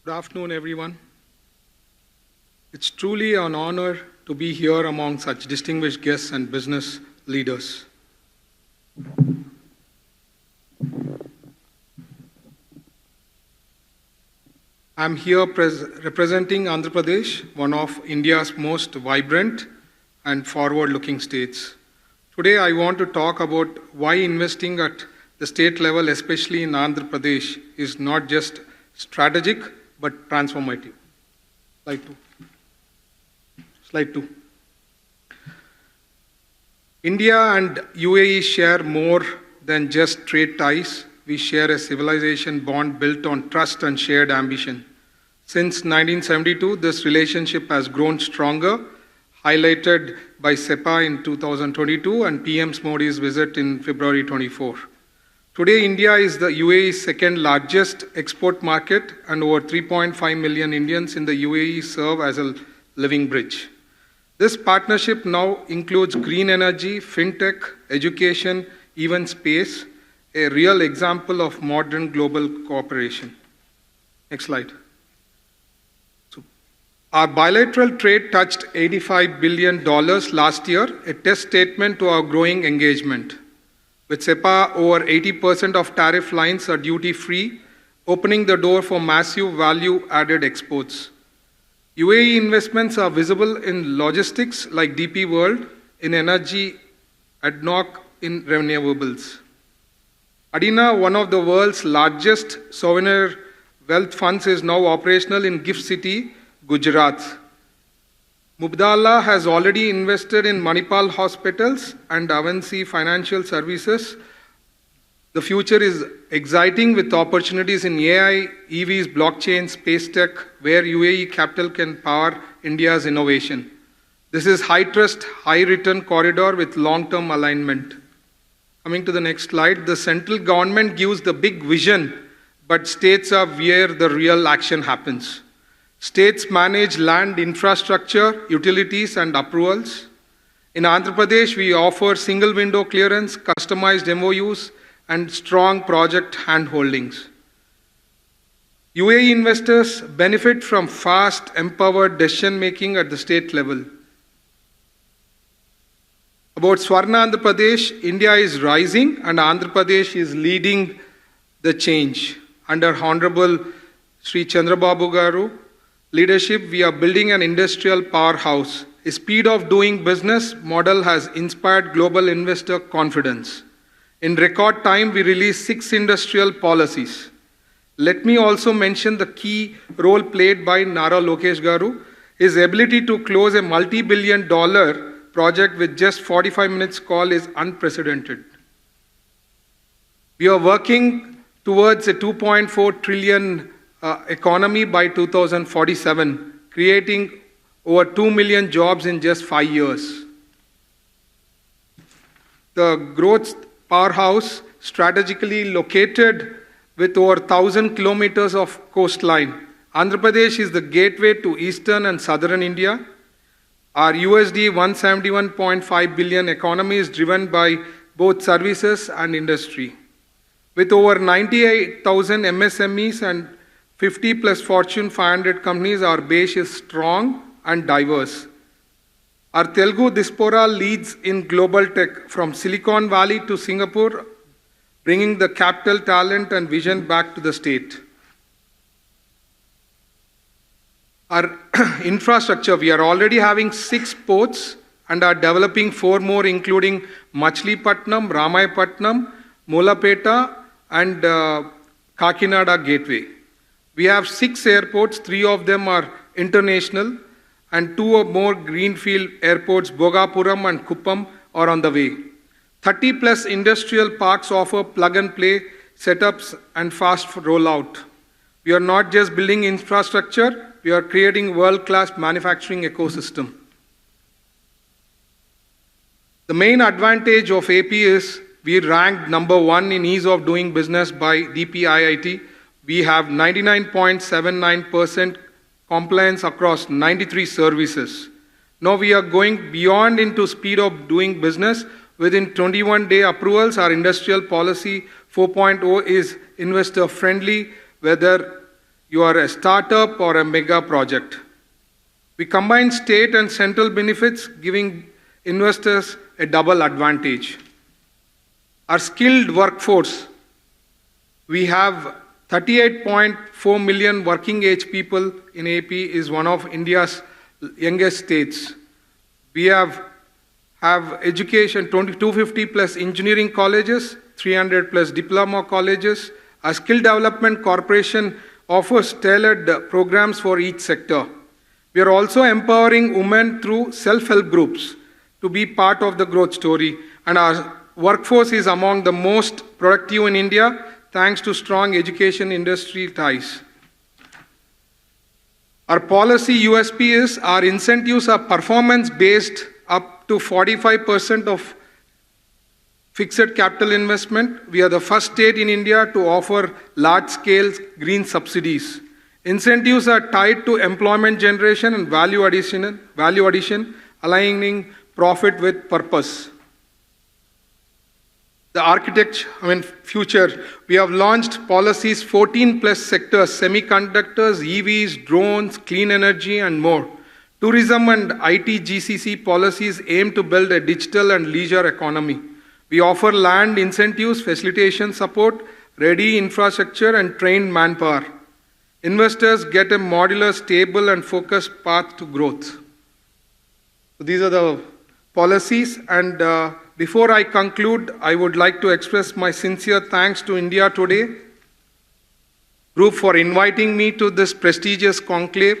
Good afternoon, everyone. It's truly an honor to be here among such distinguished guests and business leaders. I'm here representing Andhra Pradesh, one of India's most vibrant and forward-looking states. Today, I want to talk about why investing at the state level, especially in Andhra Pradesh, is not just strategic but transformative. Slide 2. India and UAE share more than just trade ties. We share a civilization bond built on trust and shared ambition. Since 1972, this relationship has grown stronger, highlighted by SEPA in 2022 and PM Modi's visit in February 24. Today, India is the UAE's second largest export market, and over 3.5 million Indians in the UAE serve as a living bridge. This partnership now includes green energy, fintech, education, even space, a real example of modern global cooperation. Next slide. Our bilateral trade touched $85 billion last year, a test statement to our growing engagement. With SEPA, over 80% of tariff lines are duty-free, opening the door for massive value-added exports. UAE investments are visible in logistics like DP World, in energy, ADNOC, in renewables. Adina, one of the world's largest sovereign wealth funds, is now operational in Gift City, Gujarat. Mubdala has already invested in Manipal Hospitals and Avanci Financial Services. The future is exciting with opportunities in AI, EVs, blockchain, space tech, where UAE capital can power India's innovation. This is high-trust, high-return corridor with long-term alignment. Coming to the next slide, the central government gives the big vision, but states are where the real action happens. States manage land, infrastructure, utilities, and approvals. In Andhra Pradesh, we offer single window clearance, customized MOUs, and strong project handholdings. UAE investors benefit from fast, empowered decision-making at the state level. About Swarna Andhra Pradesh, India is rising and Andhra Pradesh is leading the change. Under Honorable Sri Chandrababu Garu leadership, we are building an industrial powerhouse. A speed of doing business model has inspired global investor confidence. In record time, we released 6 industrial policies. Let me also mention the key role played by Nara Lokesh Garu. His ability to close a multi-billion-dollar project with just 45 minutes call is unprecedented. We are working towards a 2.4 trillion economy by 2047, creating over 2 million jobs in just 5 years. The growth powerhouse, strategically located with over 1,000 kilometers of coastline. Andhra Pradesh is the gateway to eastern and southern India. Our USD 171.5 billion economy is driven by both services and industry. With over 98,000 MSMEs and 50 plus Fortune 500 companies, our base is strong and diverse. Our Telugu diaspora leads in global tech from Silicon Valley to Singapore, bringing the capital, talent, and vision back to the state. Our infrastructure, we are already having 6 ports and are developing 4 more, including Machilipatnam, Ramayapatnam, Molapeta, and Kakinada Gateway. We have 6 airports, 3 of them are international, and 2 or more greenfield airports, Bogapuram and Kuppam, are on the way. 30 plus industrial parks offer plug-and-play setups and fast rollout. We are not just building infrastructure, we are creating world-class manufacturing ecosystem. The main advantage of AP is we ranked number 1 in ease of doing business by DPIIT. We have 99.79% compliance across 93 services. Now we are going beyond into speed of doing business. Within 21-day approvals, our industrial policy 4.0 is investor friendly, whether you are a startup or a mega project. We combine state and central benefits, giving investors a double advantage. Our skilled workforce, we have 38.4 million working age people in AP, is one of India's youngest states. We have education, 250 plus engineering colleges, 300 plus diploma colleges. Our skill development corporation offers tailored programs for each sector. We are also empowering women through self-help groups to be part of the growth story. And our workforce is among the most productive in India, thanks to strong education industry ties. Our policy USP is our incentives are performance-based, up to 45% of fixed capital investment. We are the first state in India to offer large-scale green subsidies. Incentives are tied to employment generation and value addition, aligning profit with purpose. The architecture, future, we have launched policies, 14 plus sectors, semiconductors, EVs, drones, clean energy, and more. Tourism and IT GCC policies aim to build a digital and leisure economy. We offer land incentives, facilitation support, ready infrastructure, and trained manpower. Investors get a modular, stable, and focused path to growth. So these are the policies, and before I conclude, I would like to express my sincere thanks to India Today Group for inviting me to this prestigious conclave.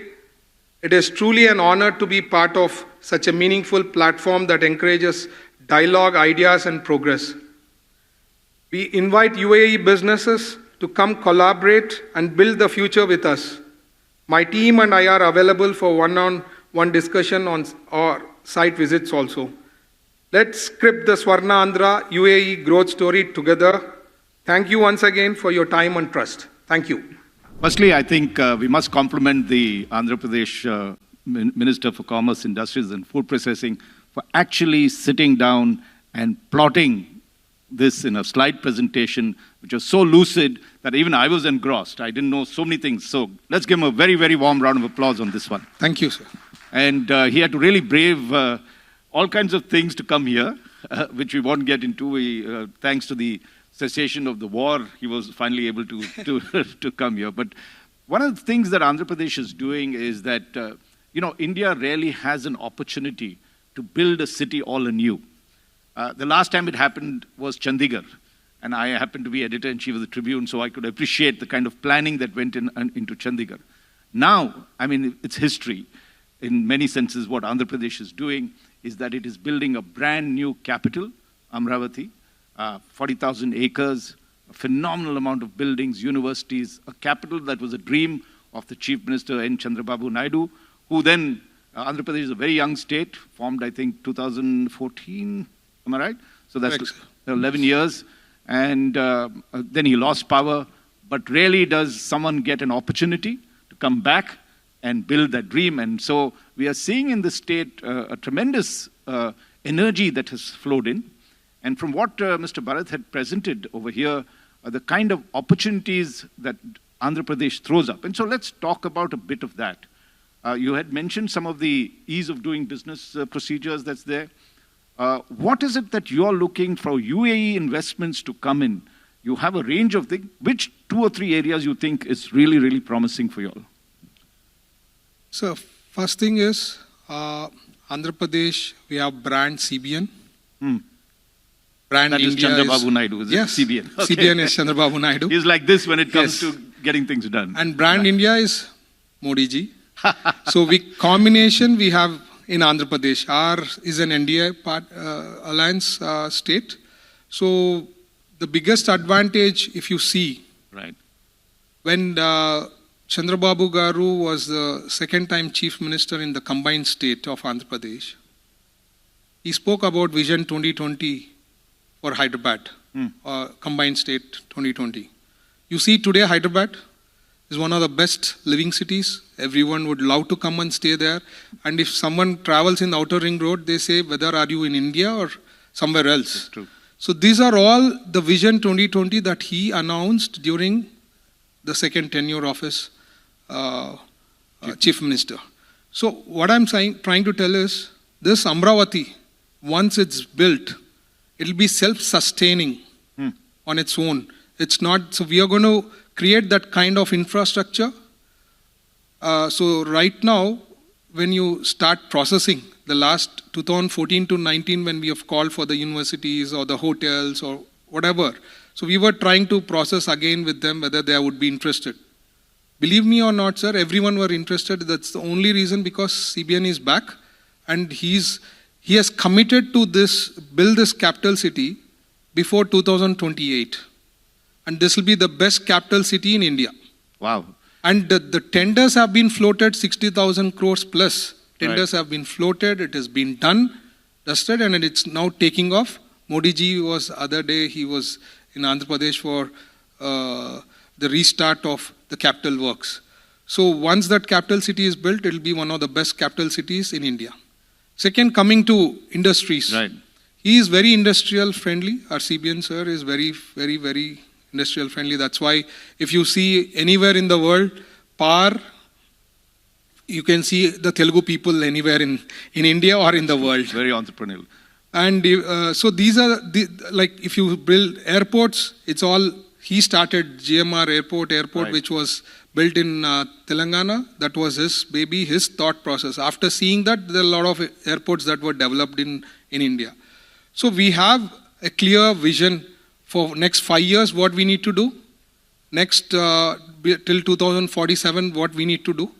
It is truly an honor to be part of such a meaningful platform that encourages dialogue, ideas, and progress. We invite UAE businesses to come collaborate and build the future with us. My team and I are available for one-on-one discussion or site visits also. Let's script the Swarna Andhra UAE growth story together. Thank you once again for your time and trust. Thank you. Firstly, I think we must compliment the Andhra Pradesh Minister for Commerce, Industries and Food Processing for actually sitting down and plotting this in a slide presentation, which was so lucid that even I was engrossed. I didn't know so many things. So let's give him a very, very warm round of applause on this one. Thank you, sir. And he had to really brave all kinds of things to come here, which we won't get into. Thanks to the cessation of the war, he was finally able to come here. But one of the things that Andhra Pradesh is doing is that, India really has an opportunity to build a city all anew. The last time it happened was Chandigarh, and I happened to be editor-in-chief of the Tribune, so I could appreciate the kind of planning that went into Chandigarh. Now, it's history. In many senses, what Andhra Pradesh is doing is that it is building a brand new capital, Amravati, 40,000 acres, a phenomenal amount of buildings, universities, a capital that was a dream of the Chief Minister N. Chandrababu Naidu, who then, Andhra Pradesh is a very young state, formed, I think, 2014, am I right? So that's 11 years. And then he lost power. But rarely does someone get an opportunity to come back and build that dream. And so we are seeing in the state a tremendous energy that has flowed in. And from what Mr. Bharath had presented over here, the kind of opportunities that Andhra Pradesh throws up. And so let's talk about a bit of that. You had mentioned some of the ease of doing business procedures that's there. What is it that you're looking for UAE investments to come in? You have a range of things. Which 2 or 3 areas you think is really, really promising for you all? So, first thing is, Andhra Pradesh, we have brand CBN. Brand that India is Chandrababu Naidu, is yes, it? CBN. Okay. CBN is Chandrababu Naidu. He's like this when it comes to getting things done. And brand India is Modi ji. So, combination we have in Andhra Pradesh. R is an NDA alliance state. So, the biggest advantage, if you see, right, when Chandrababu Garu was the second time chief minister in the combined state of Andhra Pradesh, he spoke about Vision 2020 for Hyderabad, combined state 2020. You see today Hyderabad is one of the best living cities. Everyone would love to come and stay there. And if someone travels in the outer ring road, they say, whether are you in India or somewhere else. That's true. So these are all the Vision 2020 that he announced during the second tenure of his Chief Minister. So what I'm trying to tell is, this Amravati, once it's built, it'll be self-sustaining on its own. It's not, so we are going to create that kind of infrastructure. So right now, when you start processing, the last 2014 to 19, when we have called for the universities or the hotels or whatever, so we were trying to process again with them whether they would be interested. Believe me or not, sir, everyone were interested. That's the only reason, because CBN is back and he has committed to build this capital city before 2028. And this will be the best capital city in India. Wow. And the tenders have been floated, 60,000 crores plus. Tenders have been floated, it has been done, dusted, and it's now taking off. Modi ji was, other day, he was in Andhra Pradesh for the restart of the capital works. So once that capital city is built, it will be one of the best capital cities in India. Second, coming to industries. Right. He is very industrial friendly. Our CBN sir is very, very, very industrial friendly. That's why if you see anywhere in the world, power, you can see the Telugu people anywhere in India or in the world. Very entrepreneurial. And so these are, like if you build airports, it's all, he started GMR Airport, right, which was built in Telangana. That was his baby, his thought process. After seeing that, there are a lot of airports that were developed in India. So we have a clear vision for next 5 years, what we need to do. Next, till 2047, what we need to do.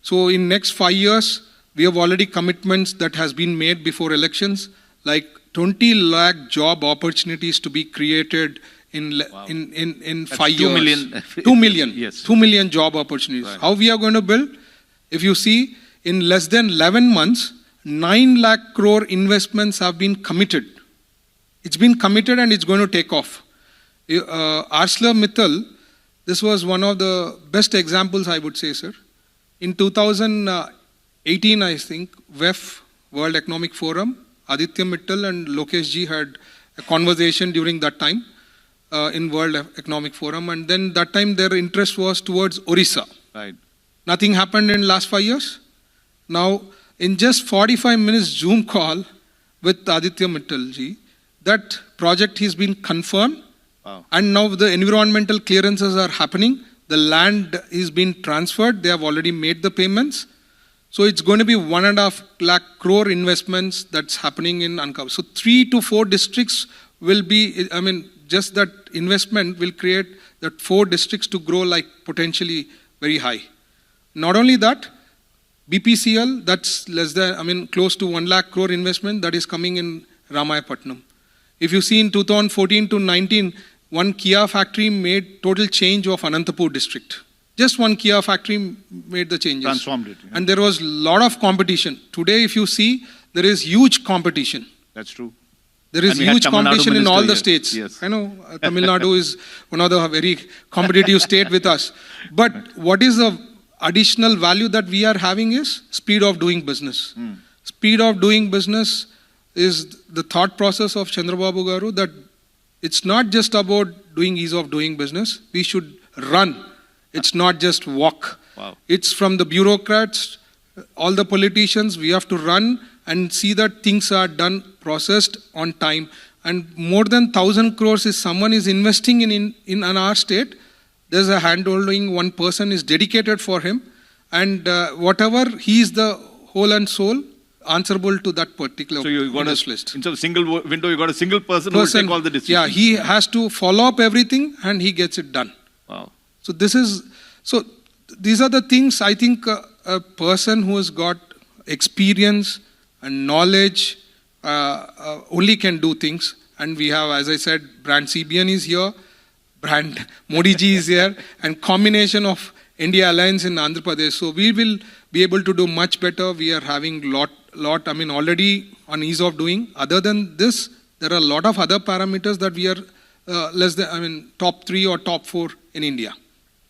So in next 5 years, we have already commitments that has been made before elections, like 20 lakh job opportunities to be created in 5 years. 2 million. 2 million. Yes. 2 million job opportunities. Right. How we are going to build? If you see, in less than 11 months, 9 lakh crore investments have been committed. It's been committed and it's going to take off. ArcelorMittal, this was one of the best examples, I would say, sir. In 2018, I think, WEF, World Economic Forum, Aditya Mittal and Lokesh ji had a conversation during that time in World Economic Forum, and then that time their interest was towards Orissa. Right. Nothing happened in last 5 years. Now, in just 45 minutes Zoom call with Aditya Mittal ji, that project has been confirmed. Wow. And now the environmental clearances are happening. The land is being transferred. They have already made the payments. So it's going to be 1.5 lakh crore investments that's happening in Ankara. So 3 to 4 districts will be, I mean, just that investment will create that 4 districts to grow like potentially very high. Not only that, BPCL, that's less than, I mean, close to 1 lakh crore investment that is coming in Ramayapatnam. If you see in 2014 to 19, one Kia factory made total change of Anantapur district. Just one Kia factory made the changes. Transformed it. Yeah. And there was a lot of competition. Today, if you see, there is huge competition. That's true. There is huge competition in all the states. Yes. I know Tamil Nadu is one of the very competitive state with us. But what is the additional value that we are having is speed of doing business. Speed of doing business is the thought process of Chandrababu Garu, that it's not just about doing ease of doing business. We should run. It's not just walk. Wow. It's from the bureaucrats, all the politicians, we have to run and see that things are done, processed on time. And more than 1,000 crores is someone is investing in our state. There's a hand-holding, one person is dedicated for him. And whatever, he is the whole and soul answerable to that particular list. Instead of single window, you got a single person who will take all the decisions. Yeah, he has to follow up everything and he gets it done. Wow. So these are the things I think a person who has got experience and knowledge only can do things. And we have, as I said, brand CBN is here, brand Modi ji is here, and combination of India Alliance in Andhra Pradesh. So we will be able to do much better. We are having lot, I mean, already on ease of doing. Other than this, there are a lot of other parameters that we are less than, I mean, top 3 or top 4 in India.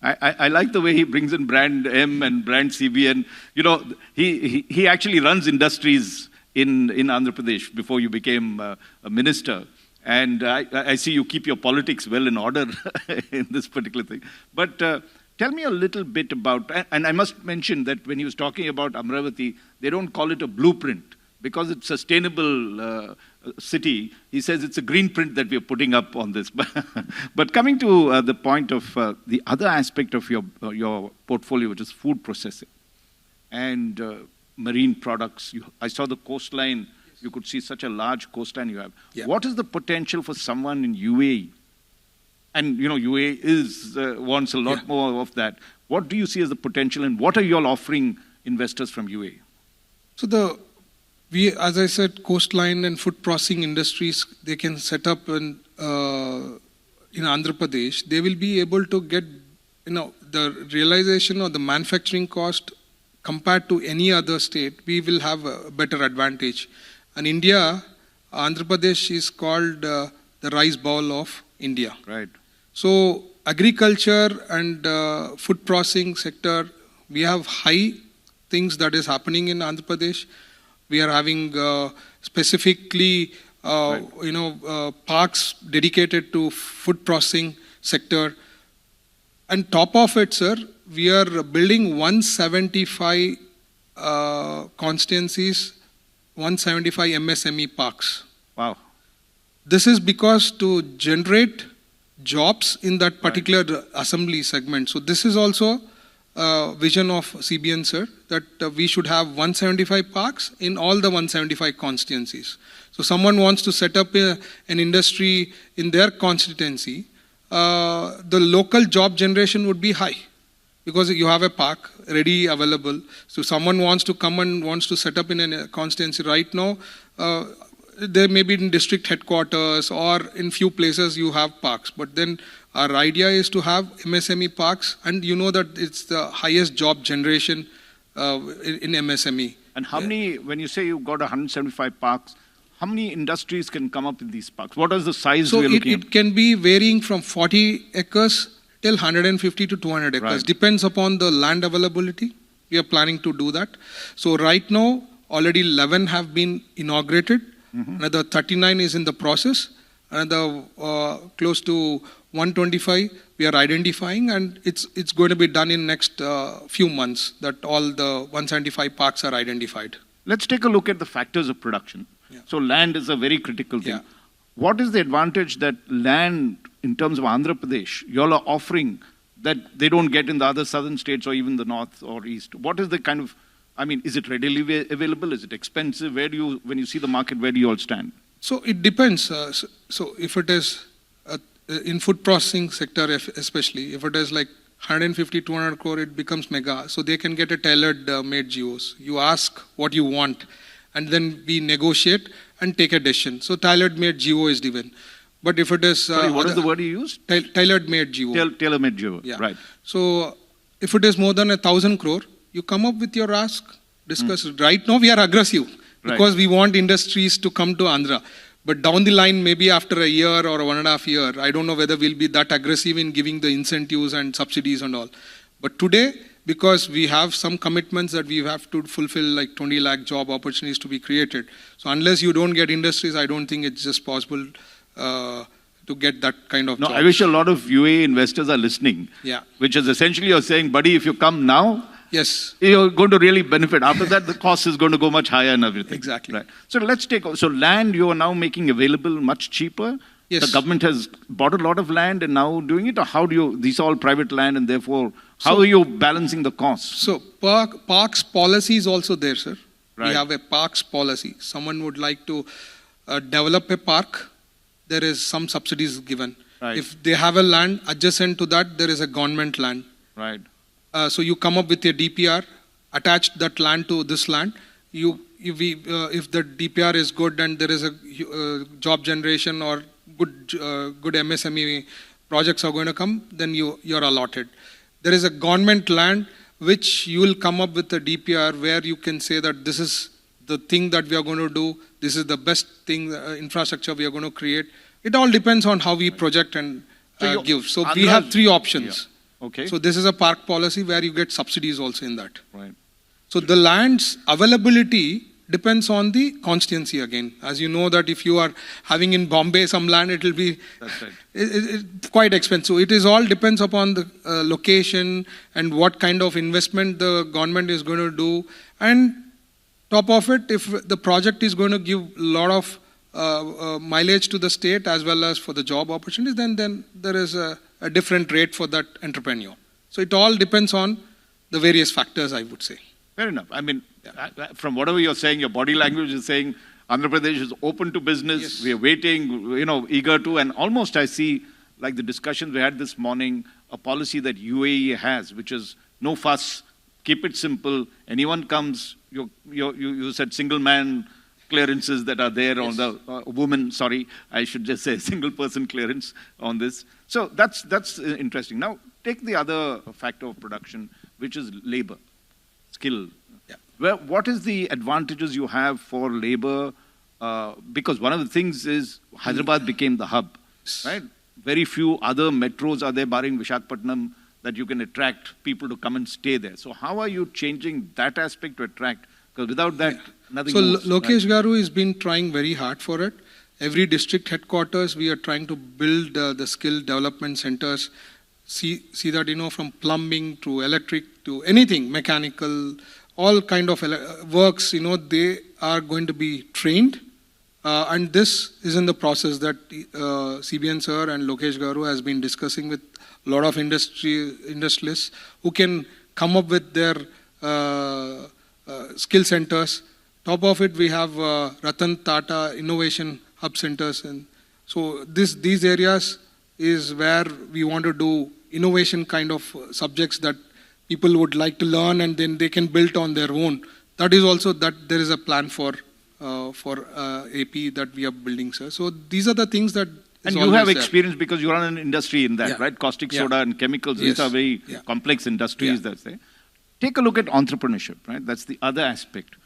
I like the way he brings in brand M and brand CBN. You know, he actually runs industries in Andhra Pradesh before you became a minister. And I see you keep your politics well in order in this particular thing. But Tell me a little bit about, and I must mention that when he was talking about Amravati, they don't call it a blueprint because it's sustainable city. He says it's a green print that we're putting up on this. But coming to the point of the other aspect of your portfolio, which is food processing and marine products. I saw the coastline. You could see such a large coastline you have. Yeah. What is the potential for someone in UAE? And, you know, UAE wants a lot more of that. What do you see as the potential, and what are you all offering investors from UAE? So as I said, coastline and food processing industries, they can set up in Andhra Pradesh. They will be able to get, the realization of the manufacturing cost compared to any other state. We will have a better advantage. And India, Andhra Pradesh is called the rice bowl of India. Right. So agriculture and food processing sector, we have high things that is happening in Andhra Pradesh. We are having specifically, parks dedicated to food processing sector. And top of it, sir, we are building 175 constituencies, 175 MSME parks. Wow. This is because to generate jobs in that particular assembly segment. So this is also a vision of CBN, sir, that we should have 175 parks in all the 175 constituencies. So someone wants to set up an industry in their constituency, the local job generation would be high because you have a park ready, available. So someone wants to come and wants to set up in a constituency right now, there may be in district headquarters or in few places you have parks. But then our idea is to have MSME parks, and you know that it's the highest job generation in MSME. And how many, when you say you've got 175 parks, how many industries can come up in these parks? What is the size we're looking at? So it can be varying from 40 acres till 150 to 200 acres. Right. Depends upon the land availability. We are planning to do that. So right now, already 11 have been inaugurated. Mm-hmm. Another 39 is in the process. Another close to 125 we are identifying, and it's going to be done in next few months that all the 175 parks are identified. Let's take a look at the factors of production. Yeah. So land is a very critical thing. Yeah. What is the advantage that land, in terms of Andhra Pradesh, you all are offering that they don't get in the other southern states or even the north or east? What is the kind of, I mean, is it readily available? Is it expensive? Where do you, when you see the market, where do you all stand? So it depends. So if it is in food processing sector, especially, if it is like 150, 200 crore, it becomes mega. So they can get a tailored made GOs. You ask what you want, and then we negotiate and take a decision. So tailored made GO is given. But if it is... Sorry, what is the word you use? Tailored made GO. Tailor made GO, yeah. Right. So if it is more than 1,000 crore, you come up with your ask, discuss. Right now we are aggressive because we want industries to come to Andhra. But down the line, maybe after a year or 1.5 years, I don't know whether we'll be that aggressive in giving the incentives and subsidies and all. But today, because we have some commitments that we have to fulfill, like 20 lakh job opportunities to be created. So unless you don't get industries, I don't think it's just possible to get that kind of jobs. I wish a lot of UAE investors are listening. Yeah. Which is essentially you're saying, buddy, if you come now, yes, you're going to really benefit. After that, the cost is going to go much higher and everything. Exactly. Right. So let's take, so land you are now making available much cheaper. Yes. The government has bought a lot of land and now doing it, or how do you, these are all private land and therefore, how are you balancing the costs? So parks policy is also there, sir. Right. We have a parks policy. Someone would like to develop a park, there is some subsidies given. Right. If they have a land adjacent to that, there is a government land. Right. So you come up with a DPR, attach that land to this land. If the DPR is good and there is a job generation or good MSME projects are going to come, then you're allotted. There is a government land which you will come up with a DPR where you can say that this is the thing that we are going to do, this is the best thing, infrastructure we are going to create. It all depends on how we project and give. So we have 3 options. Yeah. Okay. So this is a park policy where you get subsidies also in that. Right. So the land's availability depends on the constituency again. As you know that if you are having in Bombay some land, it will be That's right. quite expensive. It is all depends upon the location and what kind of investment the government is going to do. And top of it, if the project is going to give a lot of mileage to the state as well as for the job opportunities, then there is a different rate for that entrepreneur. So it all depends on the various factors, I would say. Fair enough. I mean, from whatever you're saying, your body language is saying Andhra Pradesh is open to business. Yes. We are waiting, eager to, and almost I see, like the discussions we had this morning, a policy that UAE has, which is no fuss, keep it simple. Anyone comes, you said single man clearances that are there on the woman, sorry, I should just say single person clearance on this. So that's interesting. Now, take the other factor of production, which is labor, skill. Yeah. Well, what is the advantages you have for labor? Because one of the things is Hyderabad became the hub, right? Very few other metros are there, barring Visakhapatnam, that you can attract people to come and stay there. So how are you changing that aspect to attract? Because without that, nothing So moves, Lokesh Garu has been trying very hard for it. Every district headquarters, we are trying to build the skill development centers. See that, from plumbing to electric to anything, mechanical, all kind of works, they are going to be trained. And this is in the process that CBN sir and Lokesh Garu has been discussing with a lot of industrialists who can come up with their skill centers. Top of it, we have Ratan Tata Innovation Hub Centers. And so these areas is where we want to do innovation kind of subjects that people would like to learn and then they can build on their own. That is also that there is a plan for AP that we are building, sir. So these are the things that. And you have experience because you run an industry in that, right? Caustic soda and chemicals, Yes. these are very complex industries, that's there. Take a look at entrepreneurship, right? That's the other aspect.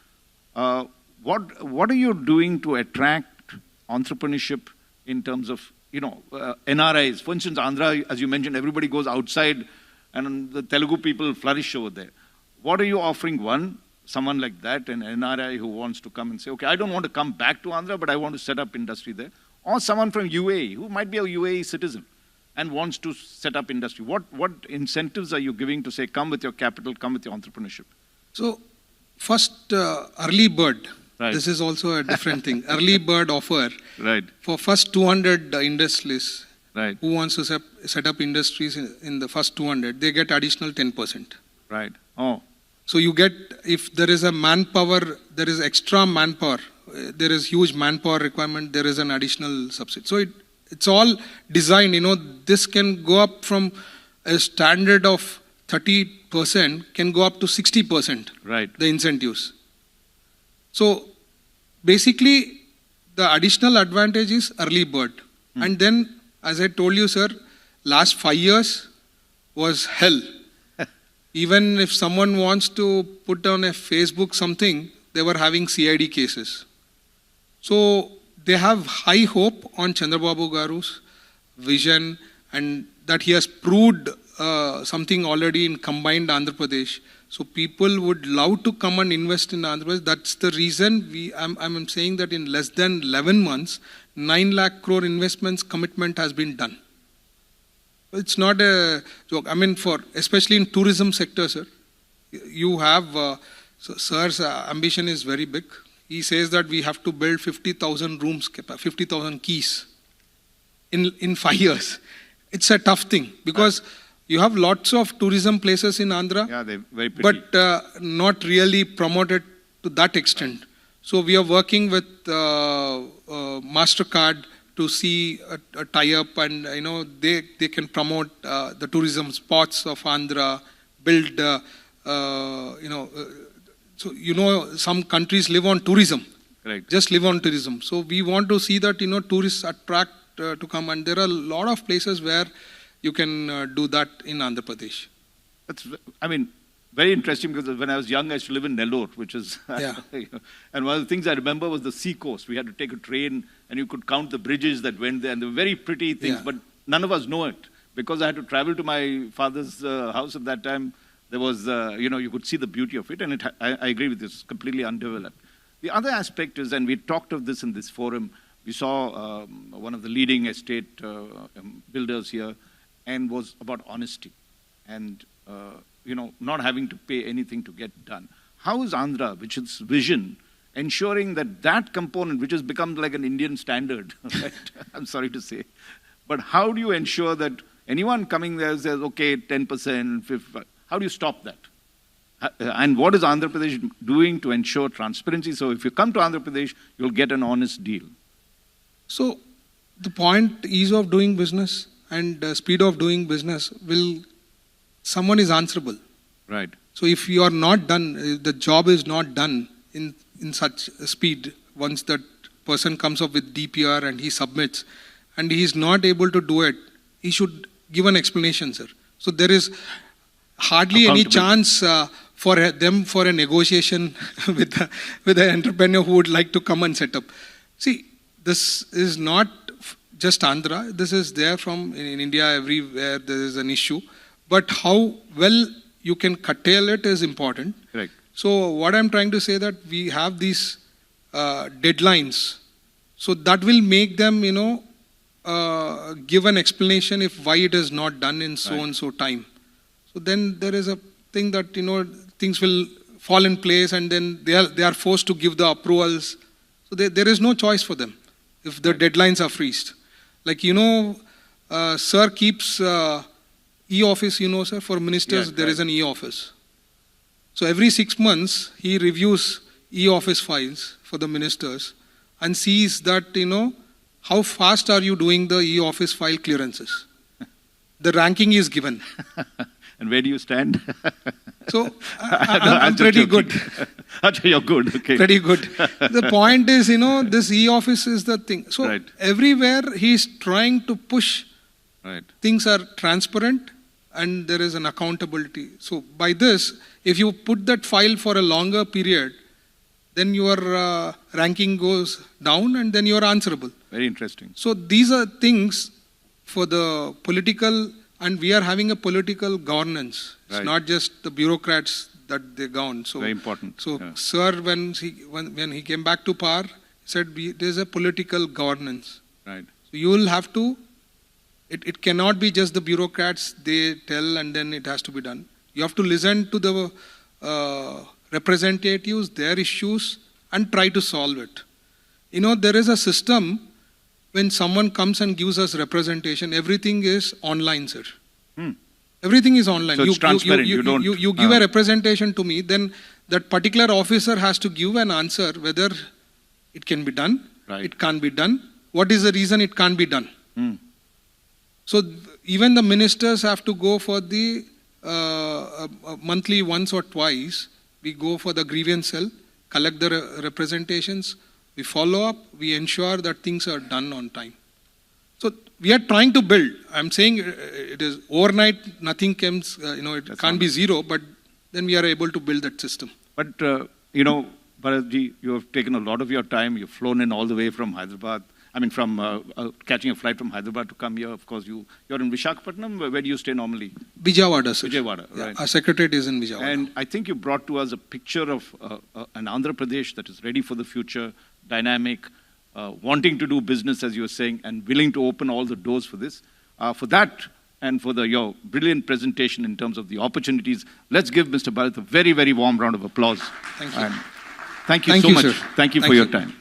What are you doing to attract entrepreneurship in terms of, NRIs? For instance, Andhra, as you mentioned, everybody goes outside and the Telugu people flourish over there. What are you offering someone like that, an NRI who wants to come and say, okay, I don't want to come back to Andhra, but I want to set up industry there. Or someone from UAE, who might be a UAE citizen and wants to set up industry. What incentives are you giving to say, come with your capital, come with your entrepreneurship? So first, early bird. Right. This is also a different thing. Early bird offer. Right. For first 200 industrialists Right. who wants to set up industries in the first 200, they get additional 10%. Right. Oh. So you get, if there is a manpower, there is extra manpower, there is huge manpower requirement, there is an additional subsidy. So it's all designed, this can go up from a standard of 30%, can go up to 60%, Right. the incentives. So basically, the additional advantage is early bird. And then, as I told you, sir, last 5 years was hell. Even if someone wants to put on a Facebook something, they were having CID cases. So they have high hope on Chandrababu Garu's vision and that he has proved something already in combined Andhra Pradesh. So people would love to come and invest in Andhra Pradesh. That's the reason I'm saying that in less than 11 months, 9 lakh crore investments commitment has been done. It's not a joke. I mean, especially in tourism sector, sir, you have, sir's ambition is very big. He says that we have to build 50,000 rooms, 50,000 keys in 5 years. It's a tough thing because you have lots of tourism places in Andhra, Yeah, they're very pretty. but not really promoted to that extent. So we are working with MasterCard to see a tie-up and, they can promote the tourism spots of Andhra, build, so, some countries live on tourism. Correct. Just live on tourism. So we want to see that, tourists attract to come. And there are a lot of places where you can do that in Andhra Pradesh. That's, very interesting because when I was young, I used to live in Nellore, which is, Yeah. and one of the things I remember was the sea coast. We had to take a train and you could count the bridges that went there and they were very pretty things, but none of us know it. Because I had to travel to my father's house at that time, there was, you could see the beauty of it and I agree with this, completely undeveloped. The other aspect is, and we talked of this in this forum, we saw one of the leading estate builders here, and was about honesty and not having to pay anything to get done. How is Andhra, which is vision, ensuring that that component, which has become like an Indian standard, right? I'm sorry to say, but how do you ensure that anyone coming there says, okay, 10%, 50%, how do you stop that? And what is Andhra Pradesh doing to ensure transparency? So if you come to Andhra Pradesh, you'll get an honest deal. So the point, ease of doing business and speed of doing business someone is answerable. Right. So if you are not done, the job is not done in such speed, once that person comes up with DPR and he submits and he is not able to do it, he should give an explanation, sir. So there is hardly any chance for them for a negotiation with an entrepreneur who would like to come and set up. See, this is not just Andhra. This is there in India, everywhere there is an issue. But how well you can curtail it is important. Correct. So what I'm trying to say that we have these deadlines. So that will make them, give an explanation why it is not done in so and so time. So then there is a thing that, things will fall in place, and then they are forced to give the approvals. So there is no choice for them if the deadlines are freezed. Like, sir keeps e-office, sir, for ministers, there is an e-office. So every 6 months, he reviews e-office files for the ministers and sees that, how fast are you doing the e-office file clearances. The ranking is given. And where do you stand? So I'm pretty good. You're good, okay. Pretty good. The point is, this e-office is the thing. So everywhere he's trying to push things are transparent and there is an accountability. So by this, if you put that file for a longer period, then your ranking goes down and then you are answerable. Very interesting. So these are things for the political, and we are having a political governance. It's not just the bureaucrats that they govern. So very important. So sir, when he came back to power, he said there's a political governance. Right. So you will have to, it cannot be just the bureaucrats, they tell and then it has to be done. You have to listen to the representatives, their issues, and try to solve it. There is a system. When someone comes and gives us representation, everything is online, sir. Everything is online. So it's transparent. You give a representation to me, then that particular officer has to give an answer whether it can be done, it can't be done, what is the reason it can't be done. So even the ministers have to go for the monthly once or twice. We go for the grievance cell, collect the representations, we follow up, we ensure that things are done on time. So we are trying to build. I'm saying it is overnight, nothing comes, it can't be zero, but then we are able to build that system. But, Bharatji, you have taken a lot of your time. You've flown in all the way from Hyderabad. From catching a flight from Hyderabad to come here. Of course, you're in Visakhapatnam. Where do you stay normally? Vijayawada, sir. Vijayawada, right. Yeah, our secretariat is in Vijayawada. And I think you brought to us a picture of an Andhra Pradesh that is ready for the future, dynamic, wanting to do business, as you were saying, and willing to open all the doors for this. For that and for your brilliant presentation in terms of the opportunities, let's give Mr. Bharath a very, very warm round of applause. Thank you. And thank you so much. Sir. Thank you for your time.